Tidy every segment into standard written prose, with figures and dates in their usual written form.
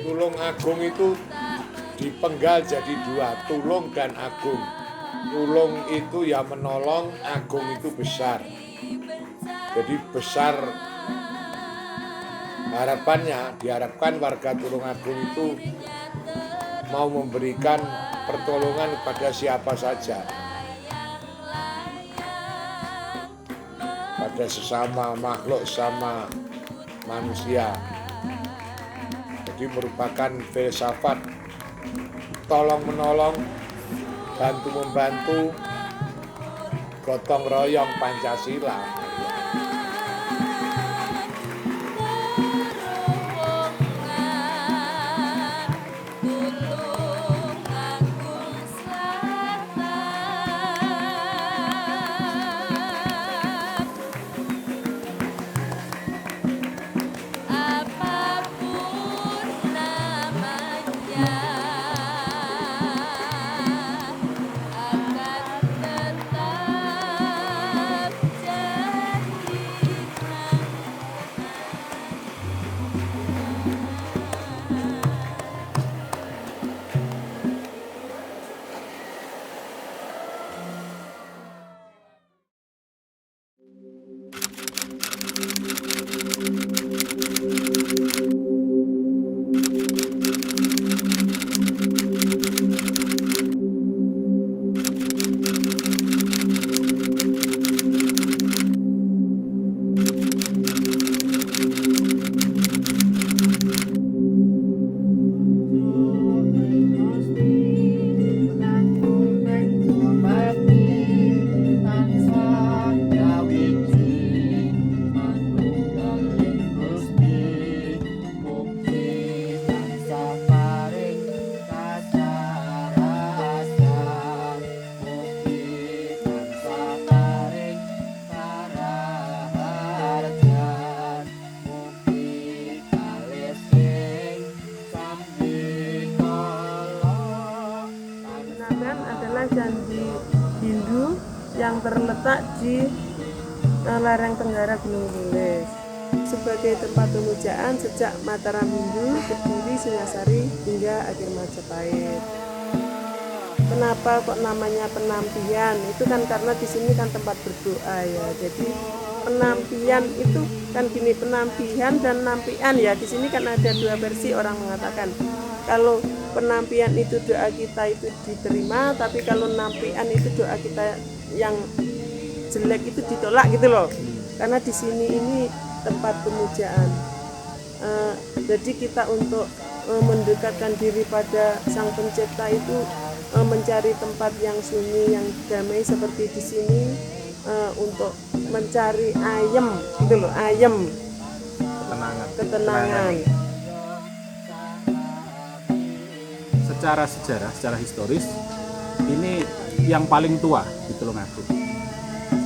Tulung Agung itu dipenggal jadi dua, tulung dan agung. Tulung itu ya menolong, agung itu besar. Jadi besar diharapkan warga Tulung Agung itu mau memberikan pertolongan kepada siapa saja, pada sesama makhluk, sama manusia. Jadi merupakan filsafat tolong menolong, bantu membantu, gotong royong Pancasila. Candi Hindu yang terletak di lereng tenggara Gunung Wilis. Sebagai tempat pemujaan sejak Mataram Hindu, Kediri, Singasari hingga akhir Majapahit. Kenapa kok namanya penampian? Itu kan karena di sini kan tempat berdoa ya. Jadi penampian itu kan gini, penampian dan nampian ya. Di sini kan ada dua versi, orang mengatakan kalau penampian itu doa kita itu diterima, tapi kalau nampian itu doa kita yang jelek itu ditolak gitu loh. Karena di sini ini tempat pemujaan. Jadi kita untuk mendekatkan diri pada Sang Pencipta itu mencari tempat yang sunyi, yang damai seperti di sini, untuk mencari ayem gitu loh, ayem, ketenangan. Secara sejarah, secara historis, ini yang paling tua di Tulung Agung.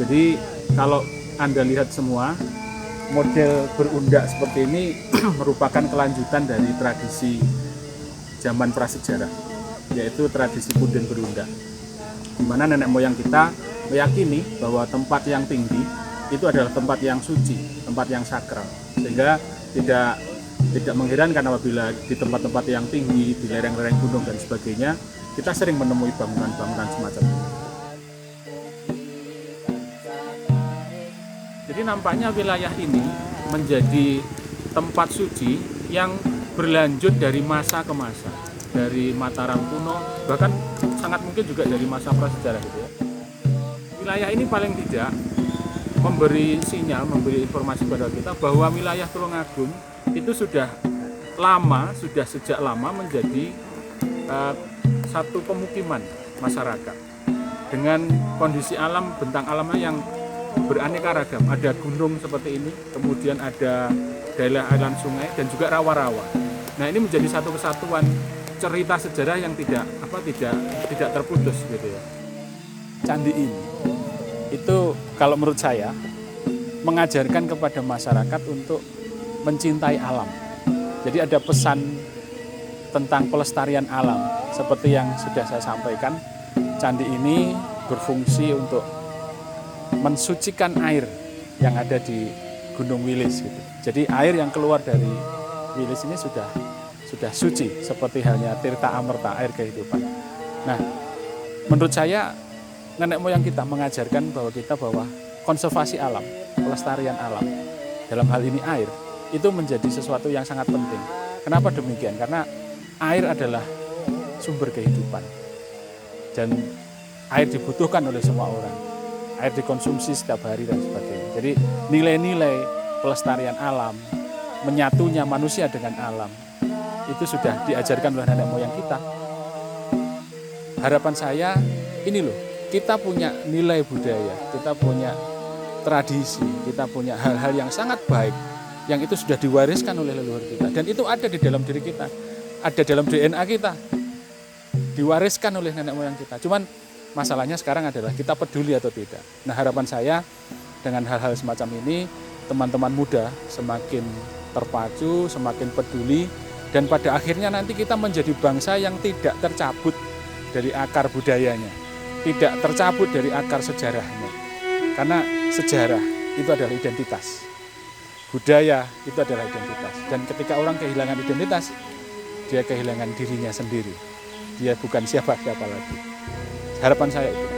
Jadi kalau Anda lihat semua, model berundak seperti ini merupakan kelanjutan dari tradisi zaman prasejarah, yaitu tradisi punden berundak. Di mana nenek moyang kita meyakini bahwa tempat yang tinggi itu adalah tempat yang suci, tempat yang sakral, sehingga tidak mengherankan apabila di tempat-tempat yang tinggi, di lereng-lereng gunung dan sebagainya, kita sering menemui bangunan-bangunan semacam ini. Jadi nampaknya wilayah ini menjadi tempat suci yang berlanjut dari masa ke masa, dari Mataram kuno, bahkan sangat mungkin juga dari masa prasejarah gitu ya. Wilayah ini paling tidak memberi sinyal, memberi informasi pada kita bahwa wilayah Tulung Agung itu sudah sejak lama menjadi satu pemukiman masyarakat dengan kondisi alam, bentang alamnya yang beraneka ragam. Ada gunung seperti ini, kemudian ada daerah aliran sungai dan juga rawa-rawa. Nah, ini menjadi satu kesatuan cerita sejarah yang tidak terputus gitu ya. Candi ini itu kalau menurut saya mengajarkan kepada masyarakat untuk mencintai alam. Jadi ada pesan tentang pelestarian alam. Seperti yang sudah saya sampaikan, candi ini berfungsi untuk mensucikan air yang ada di Gunung Wilis gitu. Jadi air yang keluar dari Wilis ini sudah sudah suci seperti halnya tirta amerta, air kehidupan. Nah, menurut saya nenek moyang kita mengajarkan bahwa konservasi alam, pelestarian alam, dalam hal ini air, itu menjadi sesuatu yang sangat penting. Kenapa demikian? Karena air adalah sumber kehidupan dan air dibutuhkan oleh semua orang. Air dikonsumsi setiap hari dan sebagainya. Jadi nilai-nilai pelestarian alam, menyatunya manusia dengan alam, itu sudah diajarkan oleh nenek moyang kita. Harapan saya ini loh, kita punya nilai budaya, kita punya tradisi, kita punya hal-hal yang sangat baik, yang itu sudah diwariskan oleh leluhur kita. Dan itu ada di dalam diri kita, ada dalam DNA kita, diwariskan oleh nenek moyang kita. Cuman masalahnya sekarang adalah kita peduli atau tidak. Nah, harapan saya dengan hal-hal semacam ini, teman-teman muda semakin terpacu, semakin peduli, dan pada akhirnya nanti kita menjadi bangsa yang tidak tercabut dari akar budayanya, tidak tercabut dari akar sejarahnya. Karena sejarah itu adalah identitas, budaya itu adalah identitas. Dan ketika orang kehilangan identitas, dia kehilangan dirinya sendiri. Dia bukan siapa-siapa lagi. Harapan saya itu.